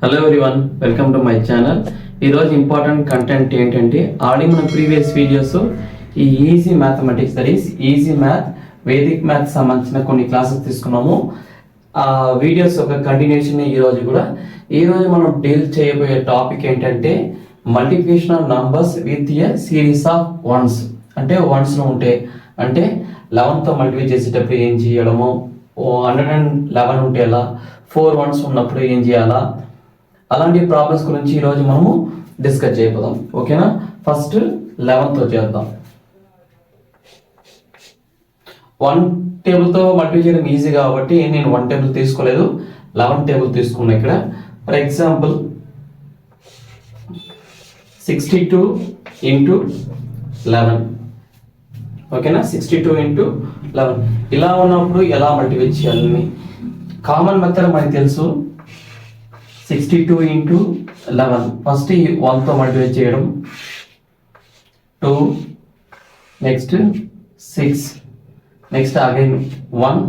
Hello everyone, welcome to my channel. ఈరోజు important content ఏంటంటే already మన ప్రీవియస్ వీడియోస్ ఈ easy mathematics, that is easy math, Vedic math సంబంధించిన కొన్ని classes తీసుకున్నాము. ఆ వీడియోస్ ఒక కంటిన్యూషన్ ఈరోజు మనం డీల్ చేయబోయే టాపిక్ ఏంటంటే multiplication of numbers with a series of once. అంటే వన్స్లో ఉంటే అంటే 11తో మల్టిప్లై చేసేటప్పుడు ఏం చేయడము, 111 ఉంటే ఎలా, 4 వన్స్ ఉన్నప్పుడు ఏం చేయాలా, అలాంటి ప్రాబ్లమ్స్ గురించి ఈరోజు మనము డిస్కస్ చేయబోదాం. ఓకేనా? ఫస్ట్ 11తో చేద్దాం. 1 టేబుల్తో మల్టిప్లై చేయడం ఈజీ కాబట్టి నేను 1 టేబుల్ తీసుకోలేదు, 11 టేబుల్ తీసుకున్నా. ఇక్కడ ఫర్ ఎగ్జాంపుల్ 62 ఇంటూ 11. ఓకేనా? 62 ఇంటూ 11 ఇలా ఉన్నప్పుడు ఎలా మల్టిప్లై చేయాలని కామన్ మెథడ్ మనకి తెలుసు. 62 ఇంటూ 11 ఫస్ట్ 1తో మల్టిప్లై చేయడం, 2, నెక్స్ట్ 6, నెక్స్ట్ అగైన్ 1,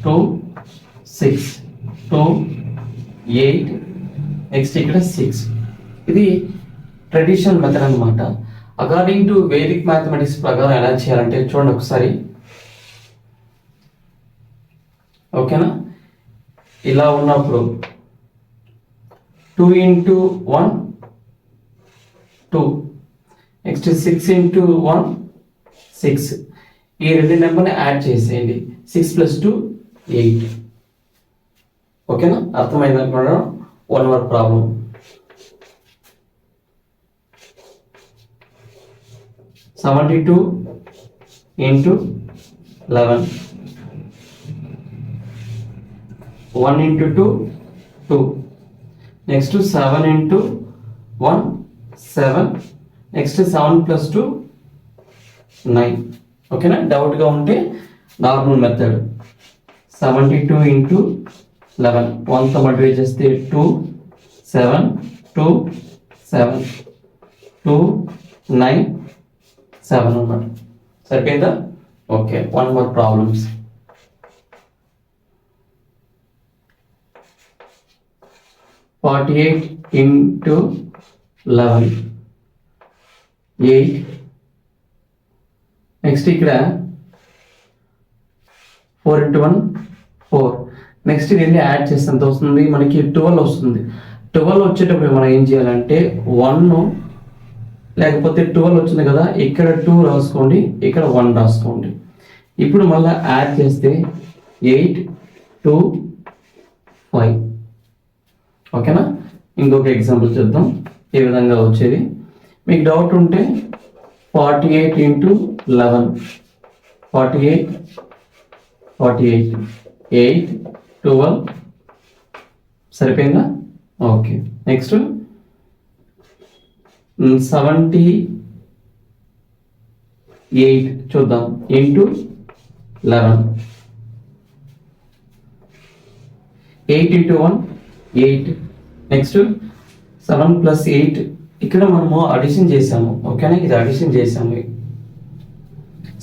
2, 6, 2, 8, నెక్స్ట్ ఇక్కడ 6. ఇది ట్రెడిషనల్ మెథడ్ అనమాట. అకార్డింగ్ టు వేదిక్ మ్యాథమెటిక్స్ ప్రకారం ఎలా చేయాలంటే చూడండి ఒకసారి. ఓకేనా? ఇలా ఉన్నప్పుడు 2 ఇంటూ 1 2, నెక్స్ట్ 6 ఇంటూ 1 6. ఈ రెండు నెంబర్ని యాడ్ చేసేయండి. 6 + 2 8. ఓకేనా? అర్థమైంది అనుకున్నాను. 1 word problem. $72 into 11. 1 into 2 2. Next 7 into 1 7. Next 7 + 2 9. ఓకేనా? డౌట్గా ఉంటే నార్మల్ మెథడ్ 72 ఇంటూ 11 1తో మల్టిప్లై చేస్తే 2 7 2 7 2 9 7 అన్నమాట. సరిపోయిందా? Okay, 1 more problems. $48 into 11 8. Next ఇక్కడ 4 ఇంటూ 1 4. నెక్స్ట్ రెండు యాడ్ చేస్తే ఎంత వస్తుంది మనకి? 12 వస్తుంది. 12 వచ్చేటప్పుడు మనం ఏం చేయాలంటే 1 లేకపోతే 12 వచ్చింది కదా, ఇక్కడ 2 రాసుకోండి, ఇక్కడ 1 రాసుకోండి. ఇప్పుడు మళ్ళీ యాడ్ చేస్తే 8 2 5. ఓకేనా? ఇంకొక ఎగ్జాంపుల్ చూద్దాం ఏ విధంగా వచ్చేది. మీకు డౌట్ ఉంటే 48 ఇంటూ 11 48 48 8 12. సరిపోయిందా? ఓకే. నెక్స్ట్ 78 చూద్దాం ఇంటూ 11. 8 ఇంటూ 1 8. నెక్స్ట్ 7 + 8. ఇక్కడ మనము అడిషన్ చేసాము. ఓకేనా? ఇది అడిషన్ చేసాము.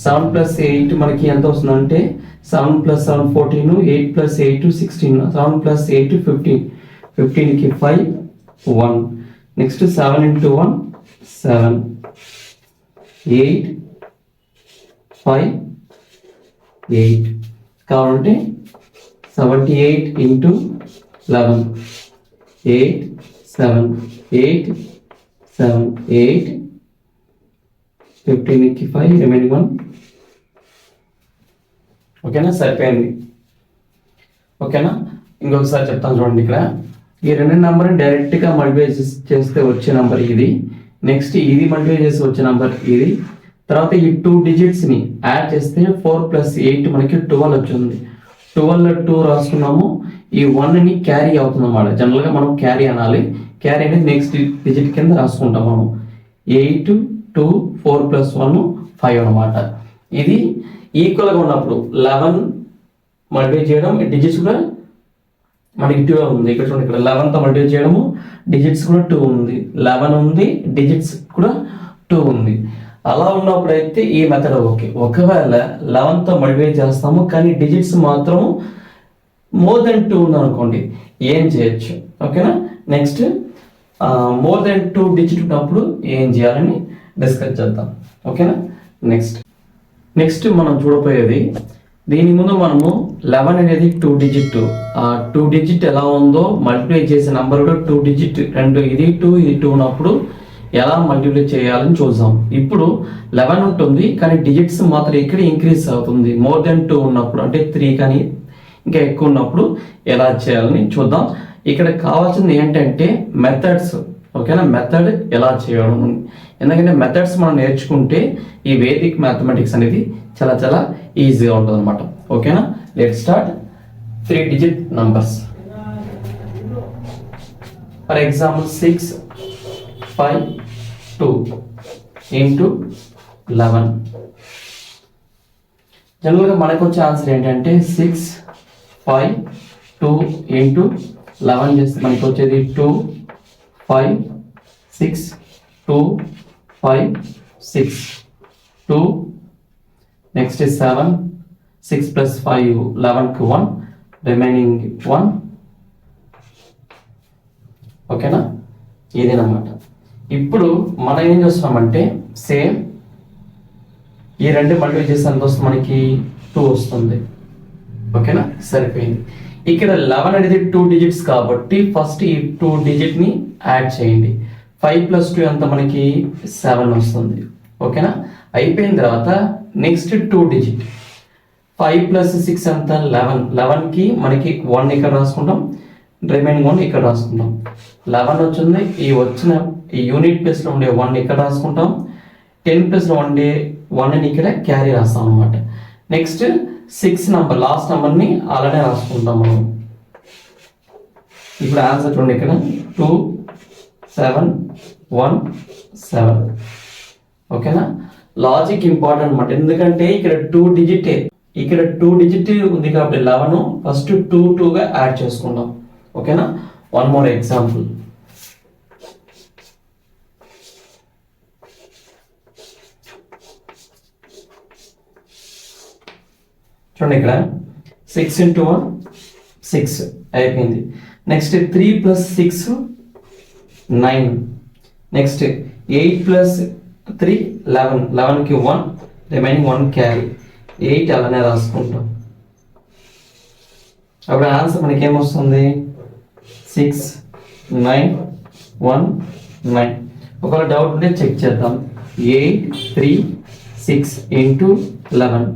7 + 8 మనకి ఎంత వస్తుందంటే 7 + 7 14, 8 + 8 16, 7 + 8 15. 15కి 5 1. Next 7 into 1 7 8 5 8. కావాలంటే 78 ఇంటూ 11 8 7 8 7 8. 15కి 5 రిమైనింగ్ 1. ఓకేనా? సరిపోయింది. ఓకేనా? ఇంకొకసారి చెప్తాను చూడండి. ఇక్కడ ఈ రెండు నెంబర్ని డైరెక్ట్గా మల్టిప్లై చేస్తే వచ్చే నెంబర్ ఇది. నెక్స్ట్ ఇది మల్టిప్లై చేసి వచ్చే నెంబర్ ఇది. తర్వాత ఈ 2 డిజిట్స్ని యాడ్ చేస్తే 4 + 8 మనకి 12 వచ్చింది. 12లో 2 రాసుకున్నాము. ఈ 1ని క్యారీ అవుతుంది అన్నమాట. జనరల్గా మనం క్యారీ అనాలి. క్యారీ అనేది నెక్స్ట్ డిజిట్ కింద రాసుకుంటాం మనం. 8 2 4 + 1 5 అనమాట. ఇది ఈక్వల్గా ఉన్నప్పుడు 11 మల్టిప్లై చేయడం, డిజిట్స్ కూడా మనకి 2 ఉంది. ఇక్కడ చూడండి, ఇక్కడ 11తో మల్టిప్లై చేయడము, డిజిట్స్ కూడా 2 ఉంది. 11 ఉంది, డిజిట్స్ కూడా 2 ఉంది. అలా ఉన్నప్పుడు అయితే ఈ మెథడ్ ఓకే. ఒకవేళ 11తో మల్టిప్లై చేస్తాము కానీ డిజిట్స్ మాత్రం మోర్ దెన్ 2 ఉంది అనుకోండి, ఏం చేయొచ్చు? ఓకేనా. నెక్స్ట్ మోర్ దెన్ 2 డిజిట్ ఉన్నప్పుడు ఏం చేయాలని డిస్కస్ చేద్దాం. ఓకేనా. నెక్స్ట్ మనం చూడబోయేది, దీని ముందు మనము 11 అనేది 2 డిజిట్, ఆ 2 డిజిట్ ఎలా ఉందో మల్టిప్లై చేసే నెంబర్ కూడా 2 డిజిట్, రెండు ఇది 2 ఇది 2 ఉన్నప్పుడు ఎలా మల్టిప్లై చేయాలని చూద్దాం. ఇప్పుడు 11 ఉంటుంది కానీ డిజిట్స్ మాత్రం ఇక్కడ ఇంక్రీజ్ అవుతుంది. మోర్ దెన్ 2 ఉన్నప్పుడు అంటే 3 కానీ ఇంకా ఎక్కువ ఉన్నప్పుడు ఎలా చేయాలని చూద్దాం. ఇక్కడ కావాల్సింది ఏంటంటే మెథడ్స్. ఓకేనా, మెథడ్ ఎలా చేయడం. ఎందుకంటే మెథడ్స్ మనం నేర్చుకుంటే ఈ వేదిక్ మ్యాథమెటిక్స్ అనేది చాలా చాలా ఈజీగా ఉంటుంది అనమాట. ఓకేనా, let start. 3 digit numbers. For example 6, 5, 2 into 11. జనరల్గా మనకు వచ్చే ఆన్సర్ ఏంటంటే 6, 5, 2 ఇంటూ 11 చేస్తే మనకి వచ్చేది 2, 5, 6, 2, 5, 6, 2. Next 7, 6 plus 5, 11కి 1, remaining 1. ఓకేనా, ఇదేనమాట. ఇప్పుడు మనం ఏం చేస్తున్నామంటే సేమ్ ఈ రెండు మల్టిప్లై చేస్తే ఎంత వస్తుంది మనకి 2 వస్తుంది. ఓకేనా, సరిపోయింది. ఇక్కడ 11 అనేది 2 డిజిట్స్ కాబట్టి ఫస్ట్ ఈ 2 డిజిట్ని యాడ్ చేయండి. 5 plus 2 ఎంత మనకి 7 వస్తుంది. ఓకేనా, అయిపోయిన తర్వాత నెక్స్ట్ 2 డిజిట్ 5 plus 6 ఎంత 11. 11కి మనకి 1 ఇక్కడ రాసుకుంటాం, రిమైనింగ్ 1 ఇక్కడ రాసుకుంటాం. 11 వచ్చింది, ఈ వచ్చిన ఈ యూనిట్ ప్లేస్లో ఉండే 1 ఇక్కడ రాసుకుంటాం. 10 ప్లస్లో ఉండే 1ని ఇక్కడ క్యారీ రాస్తాం అనమాట. నెక్స్ట్ 6 నెంబర్ లాస్ట్ నెంబర్ని అలానే రాసుకుంటాం మనం. ఇప్పుడు ఆన్సర్ చూడండి, ఇక్కడ 2, 7, 1, 7. ఓకేనా, లాజిక్ ఇంపార్టెంట్ అనమాట. ఎందుకంటే ఇక్కడ 2 డిజిటే, ఇక్కడ 2 డిజిట్ ఉంది కాబట్టి 11 ఫస్ట్ 2 2గా యాడ్ చేసుకుందాం. ఓకేనా, వన్ మోర్ ఎగ్జాంపుల్. చూడండి, ఇక్కడ 6 into 1 6 అయిపోయింది. Next 3 plus 6 9. Next 8 plus 3 11. 11కి 1, remaining 1 carry. 8 అలానే రాసుకుంటాం. అప్పుడు ఆన్సర్ మనకి ఏమొస్తుంది 6, 9, 1, 9. ఒకవేళ డౌట్ ఉంటే చెక్ చేద్దాం. 8, 3, 6 into 11.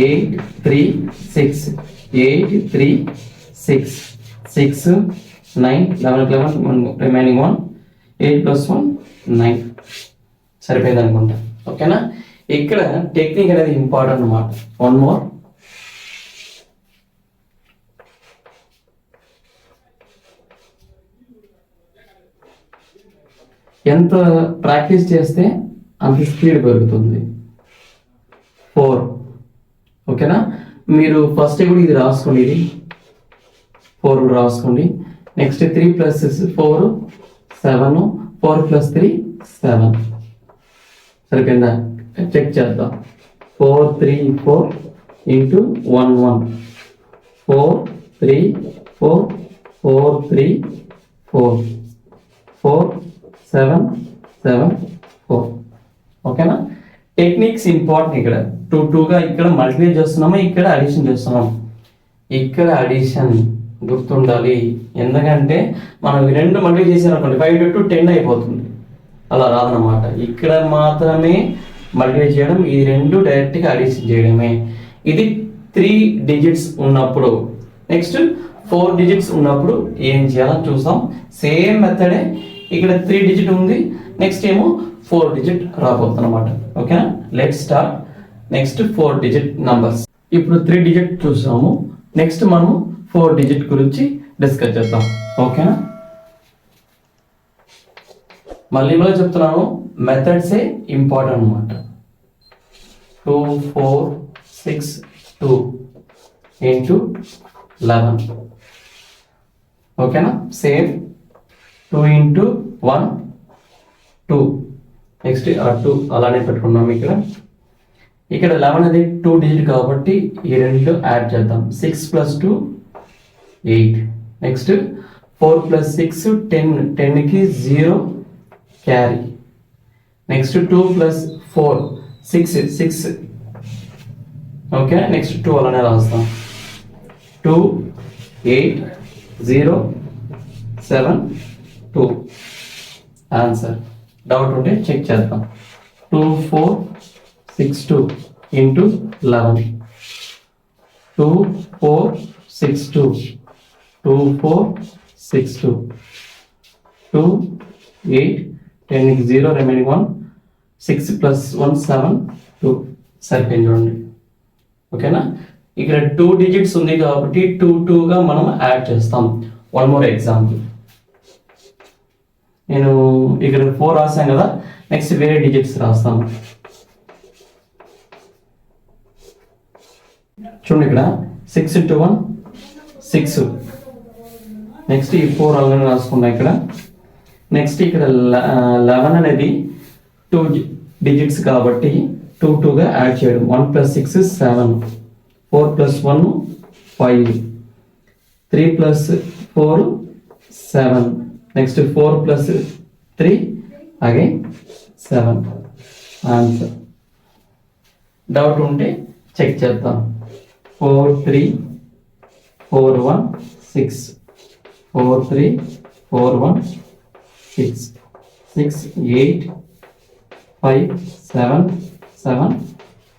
8, 3, 6, 8, 3, 6, 6, 9, 11, 1, remaining 1, 8 plus 1, 9. సరిపోయింది అనుకుంటా. ఓకేనా, ఇక్కడ టెక్నిక్ అనేది ఇంపార్టెంట్ అన్నమాట. One more. ఎంత ప్రాక్టీస్ చేస్తే అంత స్పీడ్ పెరుగుతుంది. 4. ఓకేనా, మీరు ఫస్ట్ కూడా ఇది రాసుకోండి, ఇది 4 కూడా రాసుకోండి. Next 3 plus 4 7, 4 plus 3 7. సరిపోయిందా, చెక్ చేద్దాం. 4 3 4 into 1 1. 4 3 4 4 3 4 4 7 7 4. ఓకేనా, టెక్నిక్స్ ఇంపార్టెంట్. ఇక్కడ 2 2గా ఇక్కడ మల్టిప్లై చేస్తున్నామా, ఇక్కడ అడిషన్ చేస్తున్నాం. ఇక్కడ అడిషన్ గుర్తుండాలి, ఎందుకంటే మనం ఈ రెండు మల్టిప్లై చేసామనుకోండి 5 into 10 అయిపోతుంది. అలా రాదనమాట. ఇక్కడ మాత్రమే మల్టిప్లై చేయడం, ఈ రెండు డైరెక్ట్గా అడిషన్ చేయడమే. ఇది 3 డిజిట్స్ ఉన్నప్పుడు. నెక్స్ట్ 4 డిజిట్స్ ఉన్నప్పుడు ఏం చేయాలని చూస్తాం. సేమ్ మెథడే, ఇక్కడ 3 డిజిట్ ఉంది, నెక్స్ట్ ఏమో 4 డిజిట్ రాబోతుంది అనమాట. ఓకేనా, let start. Next 4 digit numbers. ఇప్పుడు 3 డిజిట్ చూసాము, నెక్స్ట్ మనము 4 డిజిట్ గురించి డిస్కస్ చేద్దాం. ఓకేనా, మళ్ళీ మళ్ళీ చెప్తున్నాను, మెథడ్సే ఇంపార్టెంట్ అనమాట. 2 4 6 2 into 11. ఓకేనా, సేమ్ 2 into 1 2. నెక్స్ట్ 2 అలానే పెట్టుకున్నాం. ఇక్కడ 11 అనేది 2 డిజిట్ కాబట్టి ఈ రెండు యాడ్ చేద్దాం. 6 plus 2 8. నెక్స్ట్ 4 + 6 10, 10కి 0 క్యారీ. నెక్స్ట్ 2 + 4 6. ఓకే, నెక్స్ట్ 2 అలానే రాస్తాం. 2 8 0 7 2 ఆన్సర్. డౌట్ ఉంటే చెక్ చేద్దాం. 2 4 6 2 ఇంటూ 11. 2 4 6 2 2 4 6 2 2 8 10కి 0 రిమైనింగ్ 1 6 + 1 7 2 సరిపోయింది చూడండి. ఓకేనా, ఇక్కడ 2 డిజిట్స్ ఉంది కాబట్టి 2 2గా మనం యాడ్ చేస్తాం. వన్ మోర్ ఎగ్జాంపుల్, నేను ఇక్కడ 4 రాసాను కదా, నెక్స్ట్ వేరే డిజిట్స్ రాస్తాను. చూడండి, ఇక్కడ 6 × 1 6. నెక్స్ట్ ఈ 4 అలానే రాసుకున్నా ఇక్కడ. నెక్స్ట్ ఇక్కడ 11 అనేది 2 డిజిట్స్ కాబట్టి 2 2గా యాడ్ చేయడం. 1 + 6 7, 4 + 1 5, 3 + 4 7, నెక్స్ట్ 4 + 3 అగైన్ 7 ఆన్సర్. డౌట్ ఉంటే చెక్ చేద్దాం. 4 3 4 1 6, 4 3 4 1 6, 6 8 5 7 7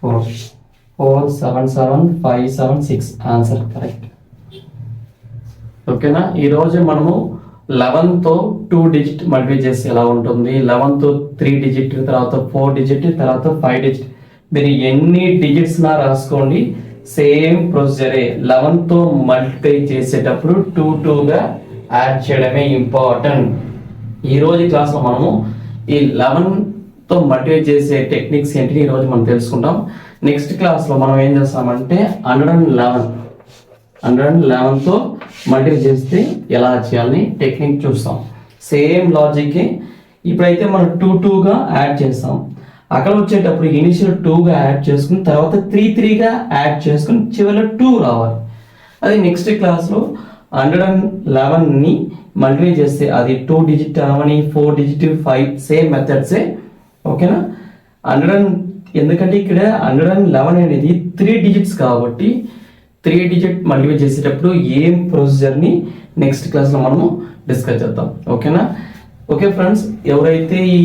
4 4 7 7 5 7 6 ఆన్సర్ కరెక్ట్. ఓకేనా, ఈరోజు మనము 11తో 2 డిజిట్ మల్టిప్లై చేసి ఎలా ఉంటుంది, 11తో 3 డిజిట్, తర్వాత 4 డిజిట్, తర్వాత 5 డిజిట్. మీరు ఎన్ని డిజిట్స్ నా రాసుకోండి, సేమ్ ప్రొసీజరే. 11తో మల్టిప్లై చేసేటప్పుడు 2 2గా యాడ్ చేయడమే ఇంపార్టెంట్. ఈరోజు క్లాస్లో మనము ఈ 11తో మల్టిప్లై చేసే టెక్నిక్స్ ఏంటి ఈరోజు మనం తెలుసుకుంటాం. నెక్స్ట్ క్లాస్లో మనం ఏం చేస్తామంటే 111తో మల్టిప్లై చేస్తే ఎలా చేయాలని టెక్నిక్ చూస్తాం. Same logic. ఇప్పుడైతే మనం 2 2గా యాడ్ చేస్తాం. అక్కడ వచ్చేటప్పుడు ఇనిషియల్ 2గా యాడ్ చేసుకుని తర్వాత 3 3గా యాడ్ చేసుకుని చివరిలో 2 రావాలి. అది నెక్స్ట్ క్లాస్లో 111ని మల్టిప్లై చేస్తే అది 2 డిజిట్ అవని, 4 డిజిట్, 5 సేమ్ మెథడ్సే. ఓకేనా, ఎందుకంటే ఇక్కడ 111 అనేది 3 డిజిట్స్ కాబట్టి 3 డిజిట్ మల్టిప్లై చేసేటప్పుడు ఏం ప్రొసీజర్ని నెక్స్ట్ క్లాస్లో మనము డిస్కస్ చేద్దాం. ఓకేనా. ఓకే ఫ్రెండ్స్, ఎవరైతే ఈ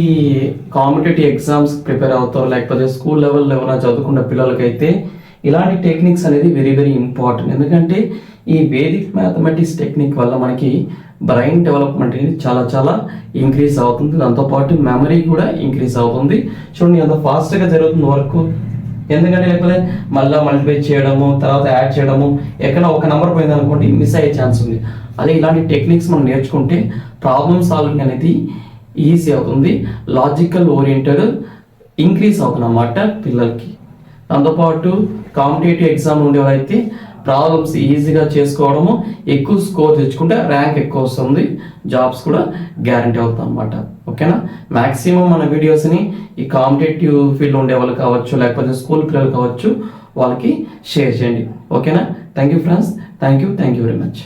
కాంపిటేటివ్ ఎగ్జామ్స్ ప్రిపేర్ అవుతారో లేకపోతే స్కూల్ లెవెల్లో ఎవరైనా చదువుకున్న పిల్లలకైతే ఇలాంటి టెక్నిక్స్ అనేది వెరీ వెరీ ఇంపార్టెంట్. ఎందుకంటే ఈ వేదిక్ మ్యాథమెటిక్స్ టెక్నిక్ వల్ల మనకి బ్రెయిన్ డెవలప్మెంట్ అనేది చాలా చాలా ఇంక్రీజ్ అవుతుంది. దాంతోపాటు మెమరీ కూడా ఇంక్రీజ్ అవుతుంది. చూడండి ఎంత ఫాస్ట్గా జరుగుతుంది వర్క్. ఎందుకంటే లేకపోతే మళ్ళీ మల్టిప్లై చేయడము, తర్వాత యాడ్ చేయడము, ఎక్కడ ఒక నెంబర్ పోయింది అనుకోండి మిస్ అయ్యే ఛాన్స్ ఉంది. అదే ఇలాంటి టెక్నిక్స్ మనం నేర్చుకుంటే ప్రాబ్లమ్ సాల్వింగ్ అనేది ఈజీ అవుతుంది. లాజికల్ ఓరియంటెడ్ ఇంక్రీజ్ అవుతుంది అన్నమాట పిల్లలకి. దాంతోపాటు కాంపిటేటివ్ ఎగ్జామ్ ఉండేవారైతే ప్రాబ్లమ్స్ ఈజీగా చేసుకోవడము, ఎక్కువ స్కోర్ తెచ్చుకుంటే ర్యాంక్ ఎక్కువ వస్తుంది, జాబ్స్ కూడా గ్యారంటీ అవుతుంది అనమాట. ఓకేనా. మ్యాక్సిమం మన వీడియోస్ని ఈ కాంపిటేటివ్ ఫీల్డ్ ఉండే వాళ్ళు కావచ్చు, లేకపోతే స్కూల్ పిల్లలు కావచ్చు, వాళ్ళకి షేర్ చేయండి. ఓకేనా. Thank you friends, thank you very much.